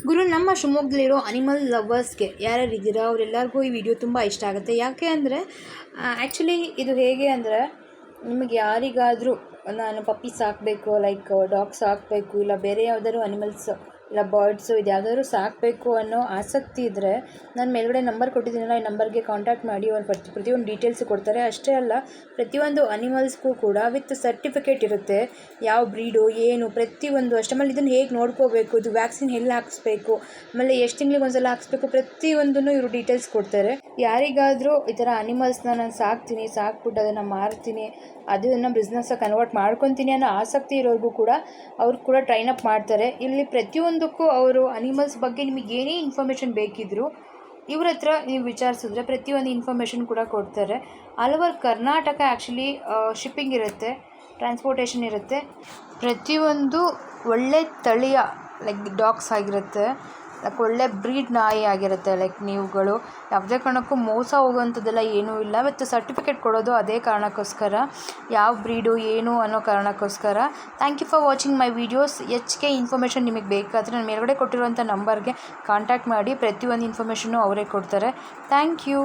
ಗುರು, ನಮ್ಮ ಶಿವಮೊಗ್ಗದಲ್ಲಿರೋ ಅನಿಮಲ್ ಲವರ್ಸ್ಗೆ ಯಾರ್ಯಾರಿದ್ದೀರಾ ಅವರೆಲ್ಲರಿಗೂ ಈ ವಿಡಿಯೋ ತುಂಬ ಇಷ್ಟ ಆಗುತ್ತೆ. ಯಾಕೆ ಅಂದರೆ ಆ್ಯಕ್ಚುಲಿ ಇದು ಹೇಗೆ ಅಂದರೆ, ನಿಮಗೆ ಯಾರಿಗಾದರೂ ನಾನು ಪಪ್ಪಿ ಸಾಕಬೇಕು, ಲೈಕ್ ಡಾಗ್ ಸಾಕಬೇಕು, ಇಲ್ಲ ಬೇರೆ ಯಾವುದಾದ್ರು ಅನಿಮಲ್ಸ್ ಇಲ್ಲ ಬರ್ಡ್ಸು ಇದು ಯಾವುದಾದ್ರು ಸಾಕಬೇಕು ಅನ್ನೋ ಆಸಕ್ತಿ ಇದ್ದರೆ ನಾನು ಮೇಲ್ಗಡೆ ನಂಬರ್ ಕೊಟ್ಟಿದ್ದೀನಲ್ಲ, ಈ ನಂಬರ್ಗೆ ಕಾಂಟ್ಯಾಕ್ಟ್ ಮಾಡಿ. ಒಂದು ಪ್ರತಿಯೊಂದು ಡೀಟೇಲ್ಸ್ ಕೊಡ್ತಾರೆ. ಅಷ್ಟೇ ಅಲ್ಲ, ಪ್ರತಿಯೊಂದು ಅನಿಮಲ್ಸ್ಗೂ ಕೂಡ ವಿತ್ ಸರ್ಟಿಫಿಕೇಟ್ ಇರುತ್ತೆ, ಯಾವ ಬ್ರೀಡು ಏನು ಪ್ರತಿಯೊಂದು. ಆಮೇಲೆ ಇದನ್ನು ಹೇಗೆ ನೋಡ್ಕೋಬೇಕು, ಇದು ವ್ಯಾಕ್ಸಿನ್ ಎಲ್ಲಿ ಹಾಕಿಸ್ಬೇಕು, ಆಮೇಲೆ ಎಷ್ಟು ತಿಂಗಳಿಗೆ ಒಂದ್ಸಲ ಹಾಕಿಸ್ಬೇಕು, ಪ್ರತಿಯೊಂದನ್ನು ಇವರು ಡೀಟೇಲ್ಸ್ ಕೊಡ್ತಾರೆ. ಯಾರಿಗಾದರೂ ಈ ಥರ ಅನಿಮಲ್ಸ್ನ ನಾನು ಸಾಕ್ಬಿಟ್ಟು ಅದನ್ನು ಮಾರ್ತೀನಿ, ಅದನ್ನು ಬಿಸ್ನೆಸ್ಸಾಗಿ ಕನ್ವರ್ಟ್ ಮಾಡ್ಕೊತೀನಿ ಅನ್ನೋ ಆಸಕ್ತಿ ಇರೋರಿಗೂ ಕೂಡ ಅವ್ರು ಕೂಡ ಟ್ರೈನ್ ಅಪ್ ಮಾಡ್ತಾರೆ. ಇಲ್ಲಿ ಪ್ರತಿಯೊಂದಕ್ಕೂ ಅವರು ಅನಿಮಲ್ಸ್ ಬಗ್ಗೆ ನಿಮಗೆ ಏನೇ ಇನ್ಫಾರ್ಮೇಷನ್ ಬೇಕಿದ್ದರೂ ಇವ್ರ ಹತ್ರ ನೀವು ವಿಚಾರಿಸಿದ್ರೆ ಪ್ರತಿಯೊಂದು ಇನ್ಫಾರ್ಮೇಷನ್ ಕೂಡ ಕೊಡ್ತಾರೆ. All over Karnataka actually shipping ಇರುತ್ತೆ, ಟ್ರಾನ್ಸ್ಪೋರ್ಟೇಷನ್ ಇರುತ್ತೆ. ಪ್ರತಿಯೊಂದು ಒಳ್ಳೆ ತಳಿಯ ಲೈಕ್ ಡಾಗ್ಸ್ ಆಗಿರುತ್ತೆ, ಲೈಕ್ ಒಳ್ಳೆ ಬ್ರೀಡ್ ನಾಯಿ ಆಗಿರುತ್ತೆ. ಲೈಕ್ ನೀವುಗಳು ಯಾವುದೇ ಕಾರಣಕ್ಕೂ ಮೋಸ ಹೋಗುವಂಥದ್ದೆಲ್ಲ ಏನೂ ಇಲ್ಲ. ಮತ್ತು ಸರ್ಟಿಫಿಕೇಟ್ ಕೊಡೋದು ಅದೇ ಕಾರಣಕ್ಕೋಸ್ಕರ, ಯಾವ ಬ್ರೀಡು ಏನು ಅನ್ನೋ ಕಾರಣಕ್ಕೋಸ್ಕರ. Thank you for watching my videos. ಹೆಚ್ಚಿಗೆ ಇನ್ಫಾರ್ಮೇಷನ್ ನಿಮಗೆ ಬೇಕಾದರೆ ನಾನು ಮೇಲ್ಗಡೆ ಕೊಟ್ಟಿರುವಂಥ ನಂಬರ್ಗೆ ಕಾಂಟ್ಯಾಕ್ಟ್ ಮಾಡಿ. ಪ್ರತಿಯೊಂದು ಇನ್ಫಾರ್ಮೇಷನ್ನು ಅವರೇ ಕೊಡ್ತಾರೆ. Thank you.